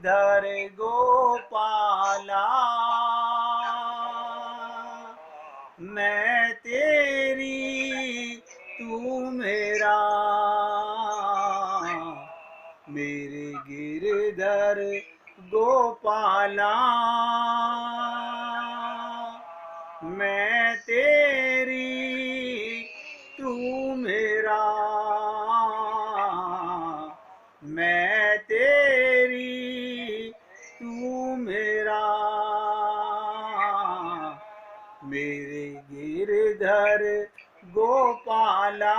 धर गोपाला मैं तेरी तू मेरा, मेरे गिरधर गोपाला मैं तेरी तू मेरा, मैं तेरी तू मेरा, मेरे गिरधर गोपाला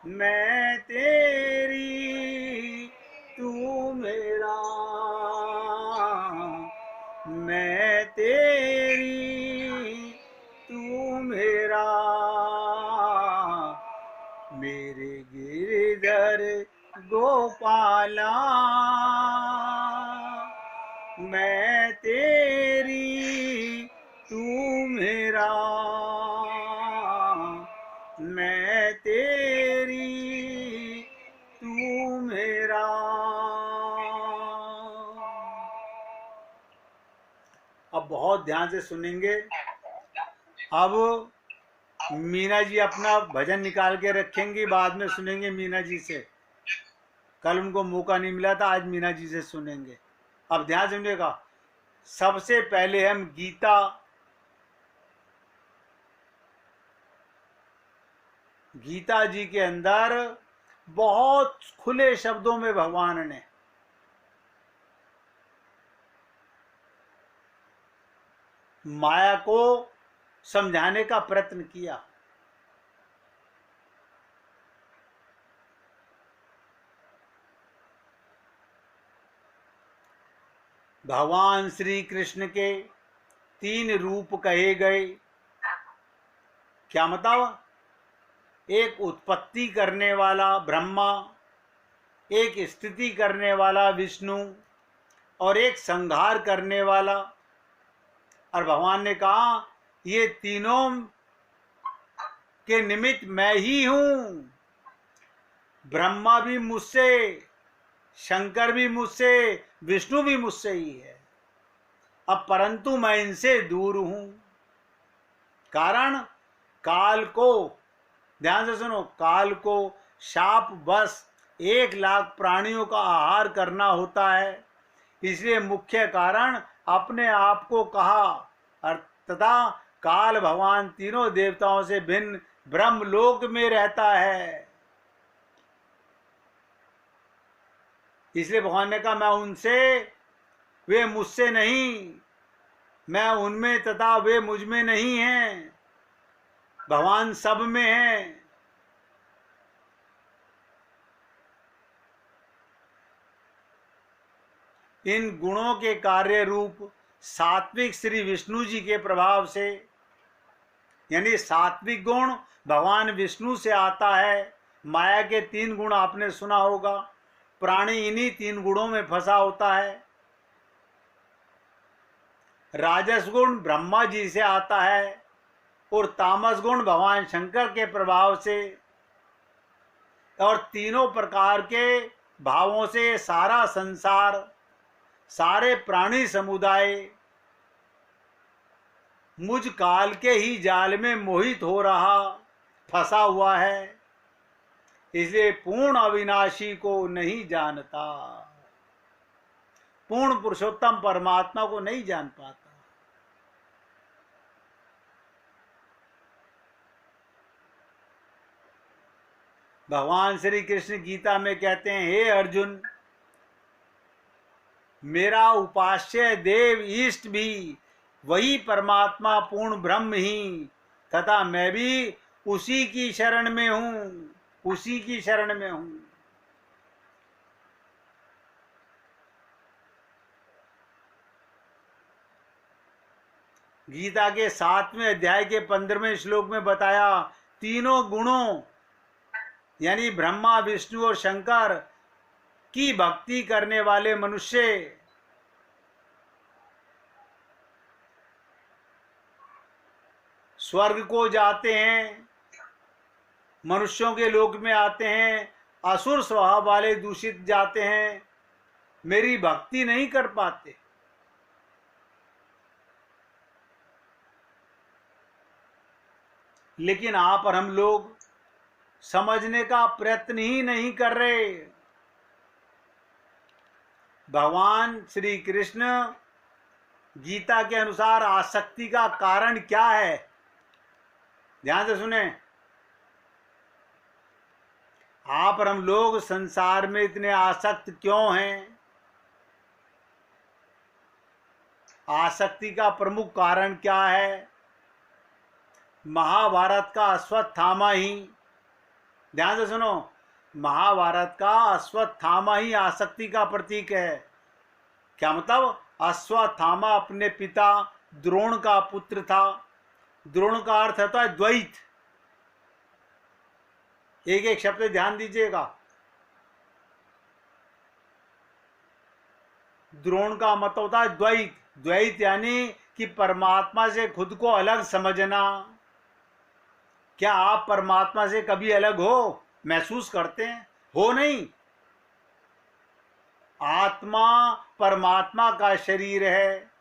मैं तेरी तू मेरा, मैं तेरी तू मेरा, मेरे गिरधर गोपाला मैं तेरी तू मेरा, मैं तेरी तू मेरा। अब बहुत ध्यान से सुनेंगे। अब मीना जी अपना भजन निकाल के रखेंगे, बाद में सुनेंगे मीना जी से। कल उनको मौका नहीं मिला था, आज मीना जी से सुनेंगे। अब ध्यान सुनिएगा। सबसे पहले हम गीता जी के अंदर बहुत खुले शब्दों में भगवान ने माया को समझाने का प्रयत्न किया। भगवान श्री कृष्ण के 3 रूप कहे गए। क्या मतलब? एक उत्पत्ति करने वाला ब्रह्मा, एक स्थिति करने वाला विष्णु और एक संहार करने वाला। और भगवान ने कहा ये तीनों के निमित्त मैं ही हूं। ब्रह्मा भी मुझसे, शंकर भी मुझसे, विष्णु भी मुझसे ही है। अब परंतु मैं इनसे दूर हूं। कारण काल को, ध्यान से सुनो, काल को शाप बस 1 लाख प्राणियों का आहार करना होता है। इसलिए मुख्य कारण अपने आप को कहा तथा काल भगवान तीनों देवताओं से भिन्न ब्रह्मलोक में रहता है। इसलिए भगवान ने कहा मैं उनसे, वे मुझसे नहीं, मैं उनमें तथा वे मुझ में नहीं हैं। भगवान सब में है। इन गुणों के कार्य रूप सात्विक श्री विष्णु जी के प्रभाव से, यानी सात्विक गुण भगवान विष्णु से आता है। माया के 3 गुण आपने सुना होगा। प्राणी इन्हीं 3 गुणों में फंसा होता है। राजस गुण ब्रह्मा जी से आता है और तामस गुण भगवान शंकर के प्रभाव से। और तीनों प्रकार के भावों से सारा संसार, सारे प्राणी समुदाय मुझ काल के ही जाल में मोहित हो रहा, फंसा हुआ है। इसलिए पूर्ण अविनाशी को नहीं जानता, पूर्ण पुरुषोत्तम परमात्मा को नहीं जान पाता। भगवान श्री कृष्ण गीता में कहते हैं, हे अर्जुन, मेरा उपास्य देव इष्ट भी वही परमात्मा पूर्ण ब्रह्म ही, तथा मैं भी उसी की शरण में हूं, उसी की शरण में हूं। गीता के 7वें अध्याय के 15वें श्लोक में बताया, तीनों गुणों यानी ब्रह्मा, विष्णु और शंकर की भक्ति करने वाले मनुष्य स्वर्ग को जाते हैं, मनुष्यों के लोक में आते हैं, असुर स्वभाव वाले दूषित जाते हैं, मेरी भक्ति नहीं कर पाते। लेकिन आप और हम लोग समझने का प्रयत्न ही नहीं कर रहे। भगवान श्री कृष्ण गीता के अनुसार आसक्ति का कारण क्या है, ध्यान से सुने। आप और हम लोग संसार में इतने आसक्त क्यों हैं? आसक्ति का प्रमुख कारण क्या है? महाभारत का अश्वत्थामा ही, ध्यान से सुनो, महाभारत का अश्वत्थामा ही आसक्ति का प्रतीक है। क्या मतलब? अश्वत्थामा अपने पिता द्रोण का पुत्र था। द्रोण का अर्थ होता है द्वैत। एक एक शब्द ध्यान दीजिएगा। द्रोण का मतलब होता है द्वैत। द्वैत यानी कि परमात्मा से खुद को अलग समझना। क्या आप परमात्मा से कभी अलग हो, महसूस करते हैं? हो नहीं। आत्मा परमात्मा का शरीर है,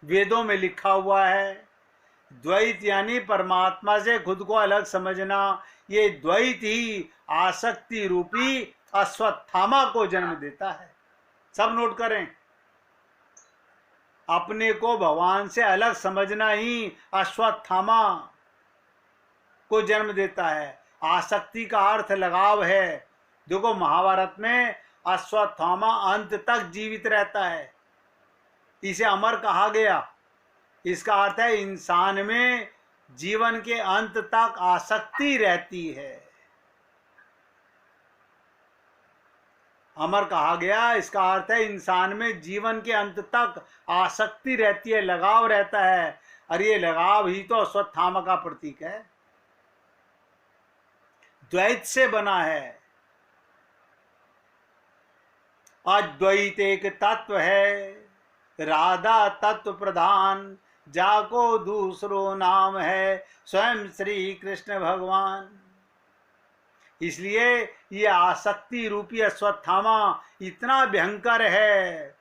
वेदों में लिखा हुआ है। द्वैत यानी परमात्मा से खुद को अलग समझना। ये द्वैत ही आसक्ति रूपी अश्वत्थामा को जन्म देता है। सब नोट करें, अपने को भगवान से अलग समझना ही अश्वत्थामा को जन्म देता है। आसक्ति का अर्थ लगाव है। देखो महाभारत में अश्वत्थामा अंत तक जीवित रहता है, इसे अमर कहा गया। इसका अर्थ है इंसान में जीवन के अंत तक आसक्ति रहती है। अमर कहा गया, इसका अर्थ है इंसान में जीवन के अंत तक आसक्ति रहती है, लगाव रहता है। और ये लगाव ही तो अश्वत्थामा का प्रतीक है। द्वैत से बना है। अद्वैत एक तत्व है, राधा तत्व प्रधान, जाको दूसरो नाम है स्वयं श्री कृष्ण भगवान। इसलिए ये आसक्ति रूपी अश्वत्थामा इतना भयंकर है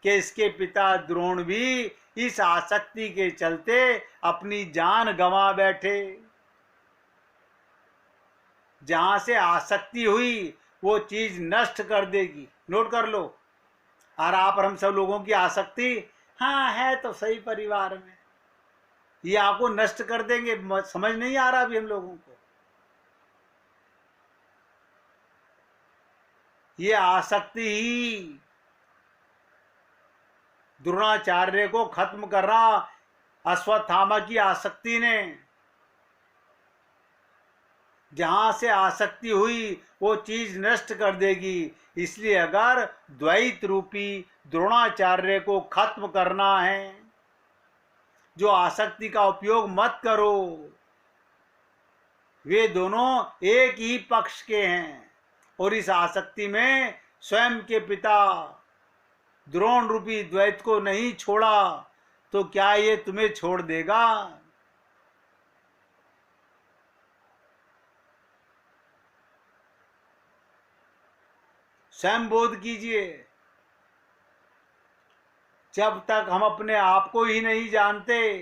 कि इसके पिता द्रोण भी इस आसक्ति के चलते अपनी जान गंवा बैठे। जहां से आसक्ति हुई वो चीज नष्ट कर देगी। नोट कर लो। और आप और हम सब लोगों की आसक्ति, हाँ है तो सही परिवार में, ये आपको नष्ट कर देंगे। समझ नहीं आ रहा अभी हम लोगों को। ये आसक्ति ही द्रोणाचार्य को खत्म कर रहा। अश्वत्थामा की आसक्ति ने, जहां से आसक्ति हुई वो चीज नष्ट कर देगी। इसलिए अगर द्वैत रूपी द्रोणाचार्य को खत्म करना है, जो आसक्ति का उपयोग मत करो। वे दोनों एक ही पक्ष के हैं और इस आसक्ति में स्वयं के पिता द्रोण रूपी द्वैत को नहीं छोड़ा तो क्या ये तुम्हें छोड़ देगा? स्वयं बोध कीजिए। जब तक हम अपने आप को ही नहीं जानते,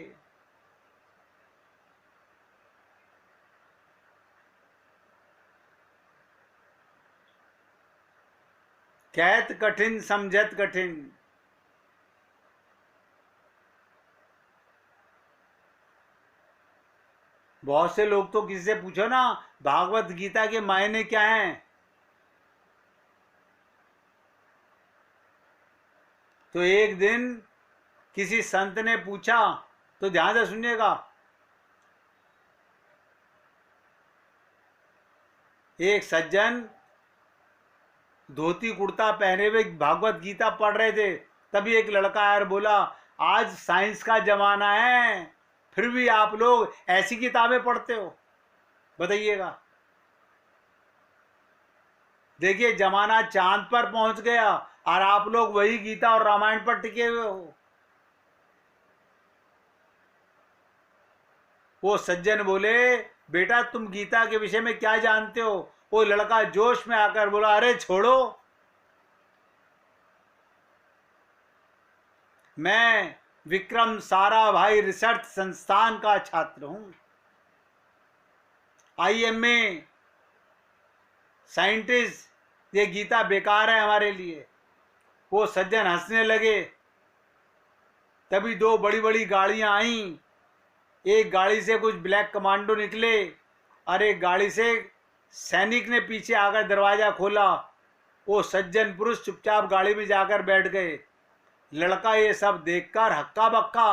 कहत कठिन समझत कठिन। बहुत से लोग तो किसी से पूछो ना, भागवत गीता के मायने क्या हैं, तो एक दिन किसी संत ने पूछा, तो ध्यान से सुनिएगा। एक सज्जन धोती कुर्ता पहने हुए भागवत गीता पढ़ रहे थे। तभी एक लड़का आया और बोला, आज साइंस का जमाना है, फिर भी आप लोग ऐसी किताबें पढ़ते हो, बताइएगा। देखिए जमाना चांद पर पहुंच गया और आप लोग वही गीता और रामायण पर टिके हुए हो। वो सज्जन बोले, बेटा तुम गीता के विषय में क्या जानते हो? वो लड़का जोश में आकर बोला, अरे छोड़ो, मैं विक्रम साराभाई रिसर्च संस्थान का छात्र हूं, IMA साइंटिस्ट, ये गीता बेकार है हमारे लिए। वो सज्जन हंसने लगे। तभी दो बड़ी बड़ी गाड़ियां आईं। एक गाड़ी से कुछ ब्लैक कमांडो निकले और एक गाड़ी से सैनिक ने पीछे आकर दरवाजा खोला। वो सज्जन पुरुष चुपचाप गाड़ी में जाकर बैठ गए। लड़का ये सब देखकर हक्का बक्का।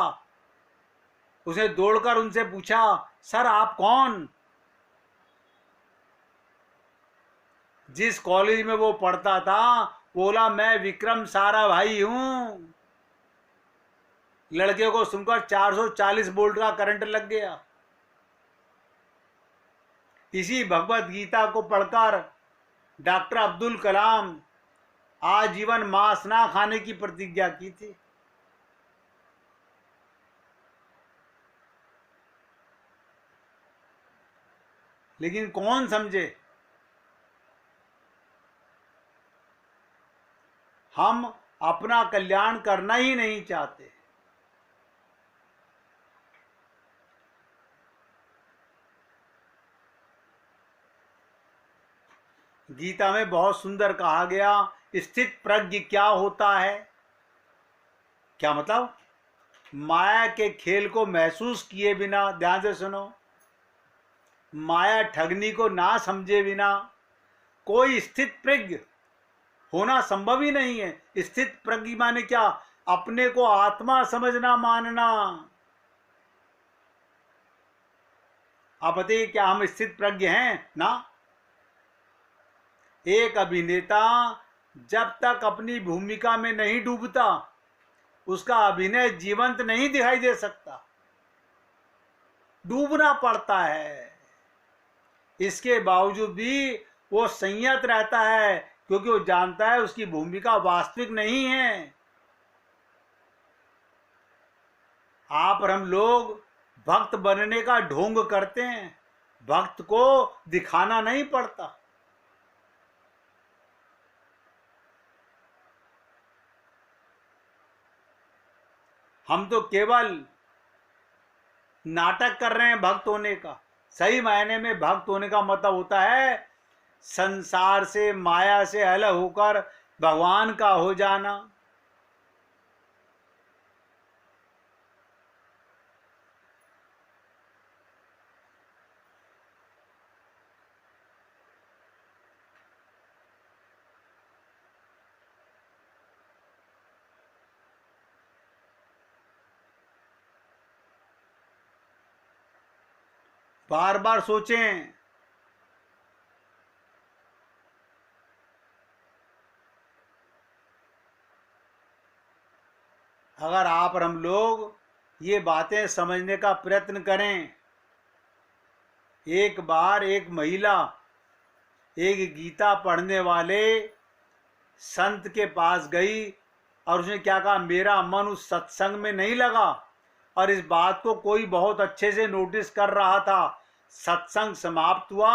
उसने दौड़कर उनसे पूछा, सर आप कौन? जिस कॉलेज में वो पढ़ता था बोला, मैं विक्रम साराभाई हूं। लड़के को सुनकर 440 वोल्ट का करंट लग गया। इसी भगवत गीता को पढ़कर डॉक्टर अब्दुल कलाम आजीवन मांस ना खाने की प्रतिज्ञा की थी। लेकिन कौन समझे? हम अपना कल्याण करना ही नहीं चाहते। गीता में बहुत सुंदर कहा गया, स्थित प्रज्ञ क्या होता है? क्या मतलब? माया के खेल को महसूस किए बिना, ध्यान से सुनो, माया ठगनी को ना समझे बिना कोई स्थित प्रज्ञ होना संभव ही नहीं है। स्थित प्रज्ञ माने क्या? अपने को आत्मा समझना, मानना। आप बताइए, क्या हम स्थित प्रज्ञ हैं? ना। एक अभिनेता जब तक अपनी भूमिका में नहीं डूबता उसका अभिनय जीवंत नहीं दिखाई दे सकता, डूबना पड़ता है। इसके बावजूद भी वो संयत रहता है, क्योंकि वो जानता है उसकी भूमिका वास्तविक नहीं है। आप और हम लोग भक्त बनने का ढोंग करते हैं, भक्त को दिखाना नहीं पड़ता। हम तो केवल नाटक कर रहे हैं भक्त होने का। सही मायने में भक्त होने का मतलब होता है संसार से, माया से अलग होकर भगवान का हो जाना। बार बार सोचें, अगर आप और हम लोग ये बातें समझने का प्रयत्न करें। एक बार एक महिला एक गीता पढ़ने वाले संत के पास गई और उसने क्या कहा, मेरा मन उस सत्संग में नहीं लगा। और इस बात को कोई बहुत अच्छे से नोटिस कर रहा था। सत्संग समाप्त हुआ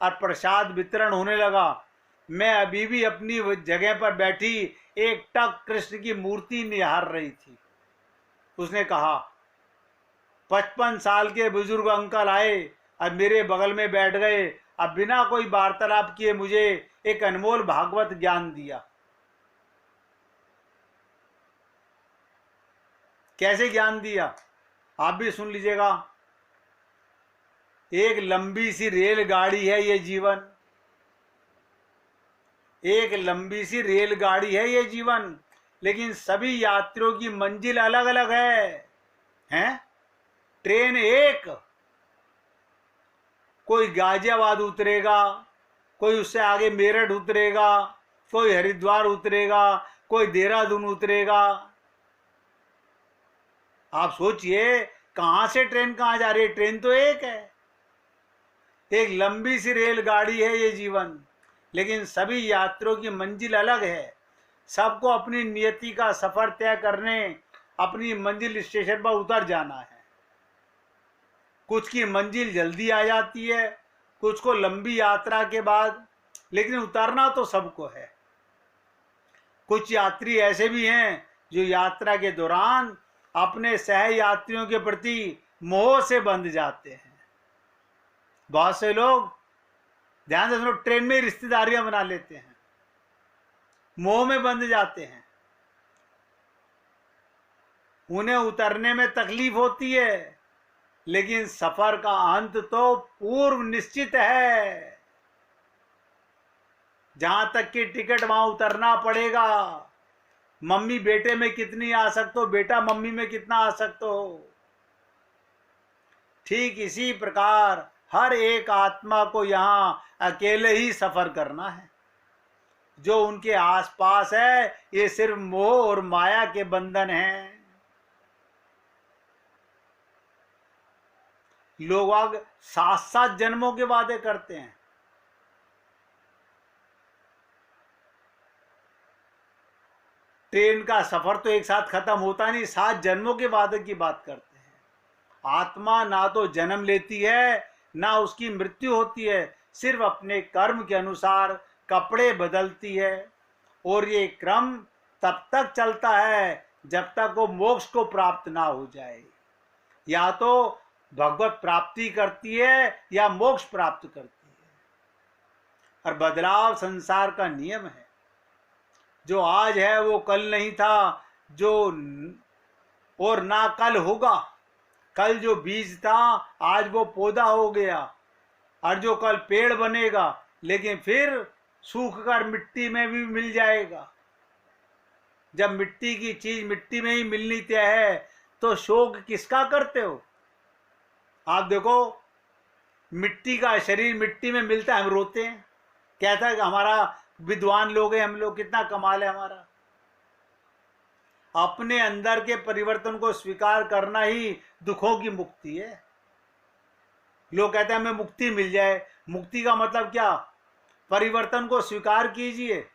और प्रसाद वितरण होने लगा। मैं अभी भी अपनी जगह पर बैठी एक टक कृष्ण की मूर्ति निहार रही थी। उसने कहा, 55 साल के बुजुर्ग अंकल आए और मेरे बगल में बैठ गए, अब बिना कोई वार्तालाप किए मुझे एक अनमोल भागवत ज्ञान दिया। कैसे ज्ञान दिया? आप भी सुन लीजिएगा। एक लंबी सी रेलगाड़ी है ये जीवन, एक लंबी सी रेलगाड़ी है ये जीवन, लेकिन सभी यात्रियों की मंजिल अलग अलग है। हैं? ट्रेन एक, कोई गाजियाबाद उतरेगा, कोई उससे आगे मेरठ उतरेगा, कोई हरिद्वार उतरेगा, कोई देहरादून उतरेगा। आप सोचिए कहां से ट्रेन कहां जा रही है? ट्रेन तो एक है। एक लंबी सी रेलगाड़ी है ये जीवन, लेकिन सभी यात्रियों की मंजिल अलग है। सबको अपनी नियति का सफर तय करने अपनी मंजिल स्टेशन पर उतर जाना है। कुछ की मंजिल जल्दी आ जाती है, कुछ को लंबी यात्रा के बाद लेकिन उतरना तो सबको है। कुछ यात्री ऐसे भी हैं जो यात्रा के दौरान अपने सह यात्रियों के प्रति मोह से बंध जाते हैं। बहुत से लोग, ध्यान से सुनो, ट्रेन में रिश्तेदारियां बना लेते हैं, मोह में बंध जाते हैं। उन्हें उतरने में तकलीफ होती है, लेकिन सफर का अंत तो पूर्व निश्चित है। जहां तक की टिकट वहां उतरना पड़ेगा। मम्मी बेटे में कितनी आसक्त हो, बेटा मम्मी में कितना आसक्त हो, ठीक इसी प्रकार हर एक आत्मा को यहां अकेले ही सफर करना है। जो उनके आसपास है ये सिर्फ मोह और माया के बंधन हैं। लोग आग 7-7 जन्मों के वादे करते हैं। ट्रेन का सफर तो एक साथ खत्म होता नहीं, 7 जन्मों के वादे की बात करते हैं। आत्मा ना तो जन्म लेती है ना उसकी मृत्यु होती है, सिर्फ अपने कर्म के अनुसार कपड़े बदलती है। और ये क्रम तब तक चलता है जब तक वो मोक्ष को प्राप्त ना हो जाए। या तो भगवत प्राप्ति करती है या मोक्ष प्राप्त करती है। और बदलाव संसार का नियम है। जो आज है वो कल नहीं था, जो और ना कल होगा। कल जो बीज था आज वो पौधा हो गया, और जो कल पेड़ बनेगा लेकिन फिर सूख कर मिट्टी में भी मिल जाएगा। जब मिट्टी की चीज मिट्टी में ही मिलनी तय है तो शोक किसका करते हो? आप देखो, मिट्टी का शरीर मिट्टी में मिलता है, हम रोते हैं, कहता है कि हमारा विद्वान लोग हैं, हम लोग, कितना कमाल है हमारा। अपने अंदर के परिवर्तन को स्वीकार करना ही दुखों की मुक्ति है। लोग कहते हैं हमें मुक्ति मिल जाए। मुक्ति का मतलब क्या? परिवर्तन को स्वीकार कीजिए।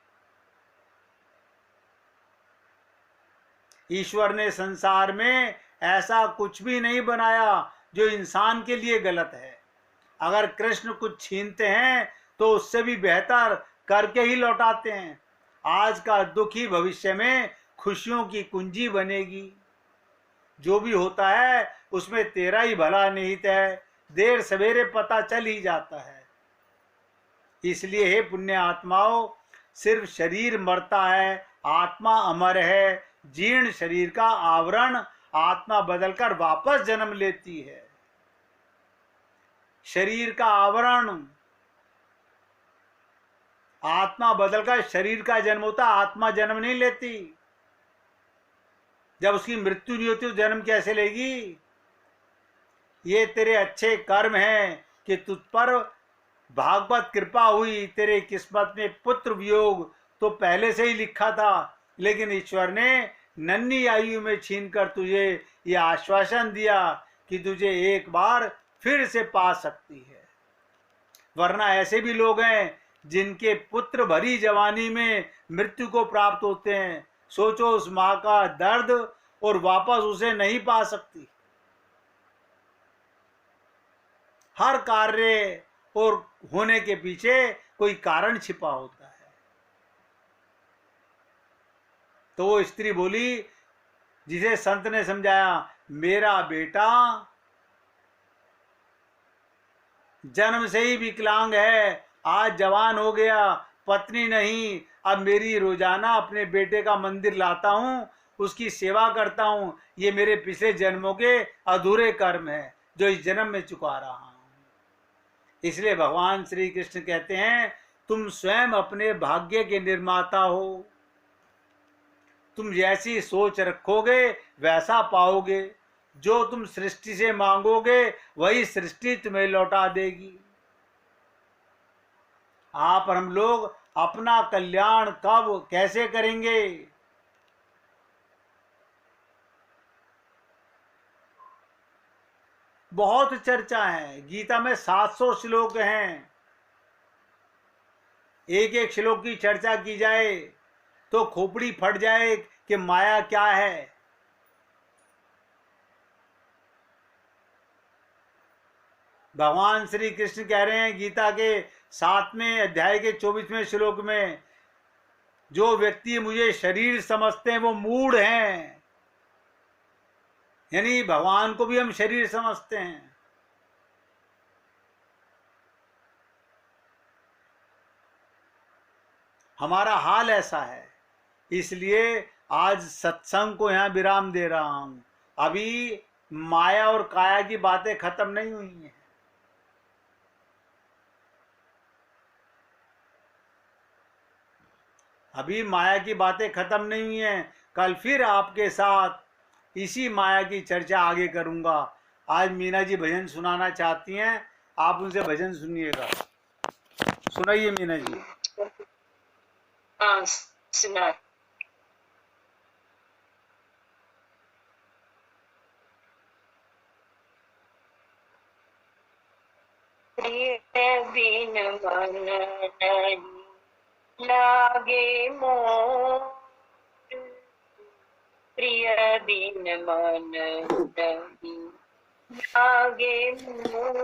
ईश्वर ने संसार में ऐसा कुछ भी नहीं बनाया जो इंसान के लिए गलत है। अगर कृष्ण कुछ छीनते हैं तो उससे भी बेहतर करके ही लौटाते हैं। आज का दुख ही भविष्य में खुशियों की कुंजी बनेगी। जो भी होता है उसमें तेरा ही भला निहित है, देर सवेरे पता चल ही जाता है। इसलिए हे पुण्य आत्माओं, सिर्फ शरीर मरता है, आत्मा अमर है। जीर्ण शरीर का आवरण आत्मा बदलकर वापस जन्म लेती है। शरीर का आवरण, आत्मा बदलकर शरीर का जन्म होता, आत्मा जन्म नहीं लेती। जब उसकी मृत्यु नहीं होती तो जन्म कैसे लेगी? ये तेरे अच्छे कर्म हैं कि तुझ पर भागवत कृपा हुई। तेरे किस्मत में पुत्र वियोग तो पहले से ही लिखा था, लेकिन ईश्वर ने नन्ही आयु में छीनकर तुझे ये आश्वासन दिया कि तुझे एक बार फिर से पा सकती है। वरना ऐसे भी लोग हैं जिनके पुत्र भरी जवानी में मृत्यु को प्राप्त होते हैं। सोचो उस माँ का दर्द, और वापस उसे नहीं पा सकती। हर कार्य और होने के पीछे कोई कारण छिपा होता है। तो वो स्त्री बोली, जिसे संत ने समझाया, मेरा बेटा जन्म से ही विकलांग है, आज जवान हो गया, पत्नी नहीं। अब मेरी रोजाना अपने बेटे का मंदिर लाता हूँ, उसकी सेवा करता हूँ। ये मेरे पिछले जन्मों के अधूरे कर्म है जो इस जन्म में चुका रहा हूँ। इसलिए भगवान श्री कृष्ण कहते हैं, तुम स्वयं अपने भाग्य के निर्माता हो। तुम जैसी सोच रखोगे वैसा पाओगे। जो तुम सृष्टि से मांगोगे वही सृष्टि तुम्हें लौटा देगी। आप और हम लोग अपना कल्याण कब कैसे करेंगे? बहुत चर्चा है। गीता में 700 श्लोक हैं। एक एक श्लोक की चर्चा की जाए तो खोपड़ी फट जाए कि माया क्या है। भगवान श्री कृष्ण कह रहे हैं गीता के 7वें अध्याय के 24वें श्लोक में, जो व्यक्ति मुझे शरीर समझते हैं वो मूढ़ हैं। यानी भगवान को भी हम शरीर समझते हैं। हमारा हाल ऐसा है, इसलिए आज सत्संग को यहां विराम दे रहा हूं। अभी माया और काया की बातें खत्म नहीं हुई हैं। अभी माया की बातें खत्म नहीं हुई हैं। कल फिर आपके साथ इसी माया की चर्चा आगे करूंगा। आज मीना जी भजन सुनाना चाहती हैं, आप उनसे भजन सुनिएगा। सुनाइए मीना जी। हाँ सुना। प्रिय बिन मन नहीं लागे मोर, प्रिय बिन मन नहीं लागे मोर,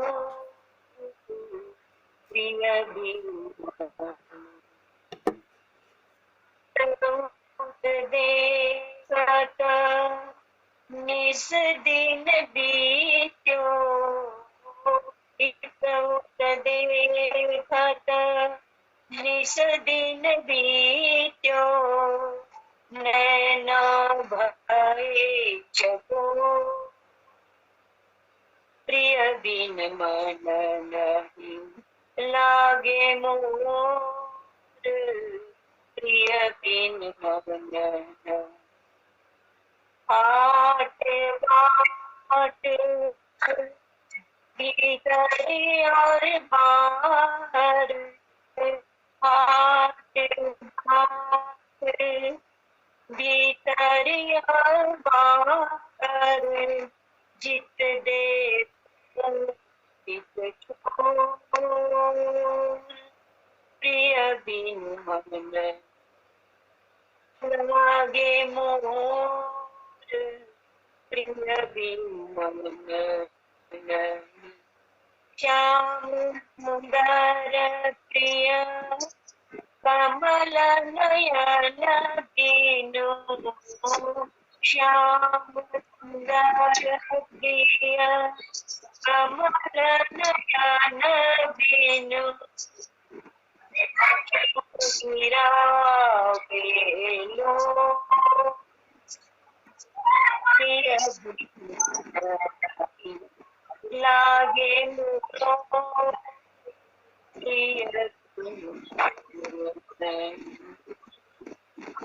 प्रिय बिन देखत निस दिन बीत्यो, देखत निस दिन बीत्यो, नैना भये चकोर, प्रिय बिन मन नहीं लागे मोर, प्रिय बिन मन नहीं। हाट बाट भीतर और बाहर, हाट बाट भीतर और बाहर, जित देव तित छोर, प्रिय बिन मन लागे मोर, प्रिय बिन मन। श्याम सुंदर प्रिय कमल नयन बिनु, श्याम सुंदर प्रिय कमल नयन बिनु, मीरा बेलो, प्रिय लागे मोर, प्रिय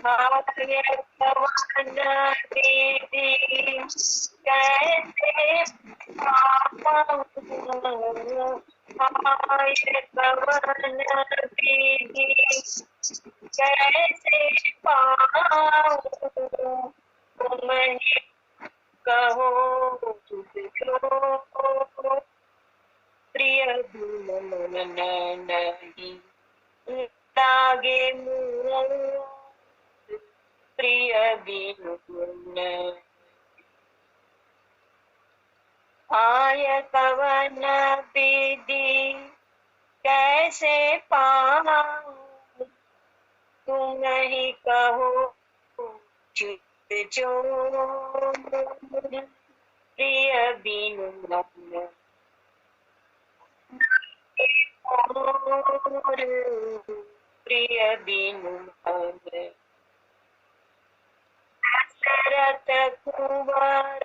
भाग्य पवन दीदी कैसे पाऊं, भाग्य पवन दीदी कैसे पाऊं, तुम ही कहो तुझको, प्रिय बिन मन नहीं लागे मोर, प्रिय बिन मन। आय कवन विधि कैसे पाऊं, तुम ही कहो चित जोर, प्रिय बिन मन मोर, प्रिय बिन मन। दशरथ कुंवर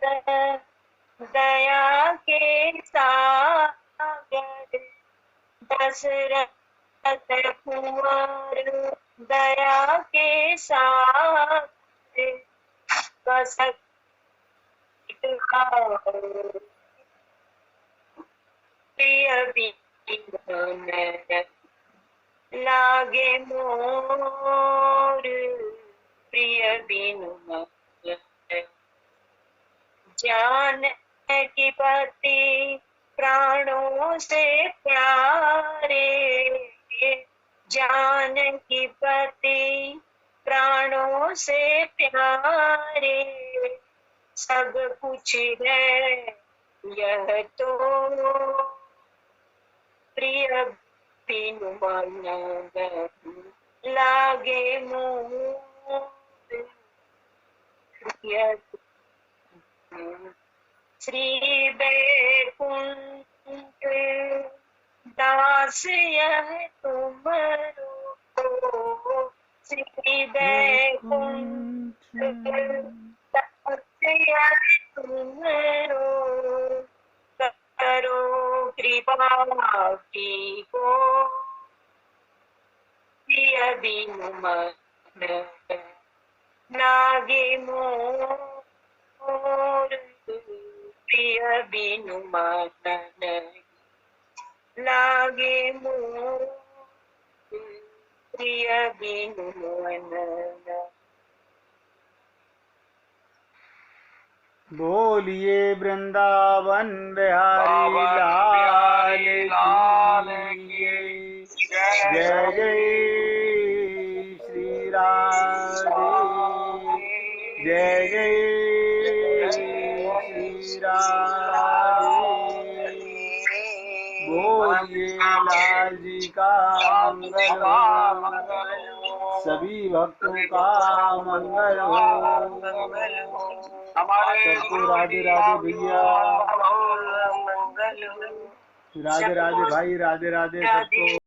दया के सागर, दशरथ कुंवर दया के सागर, कसक प्रिय बिन मन लागे मोर, प्रिय बिन मन। जान की पति प्राणों से प्यारे, जान की पति प्राणों से प्यारे, सब कुछ है यह तो, प्रिय बिनु मन नहीं लागे मोर प्रिय श्री बैकुंठ दास यह तुमरो श्री बैकुंठ दास यह तुमरो करो कृपा की को प्रिय बिनु मन लागे मोर प्रिय बिनु मन नहीं लागे मोर प्रिय बिनु मन नहीं। बोलिए वृंदावन बिहारी लाल की जय जय श्री राधे जय जय श्री राधे। बोलिए लाल जी का मंगल हो सभी भक्तों का मंगल हो। सबको राधे राधे भैया राधे राधे भाई राधे राधे सबको।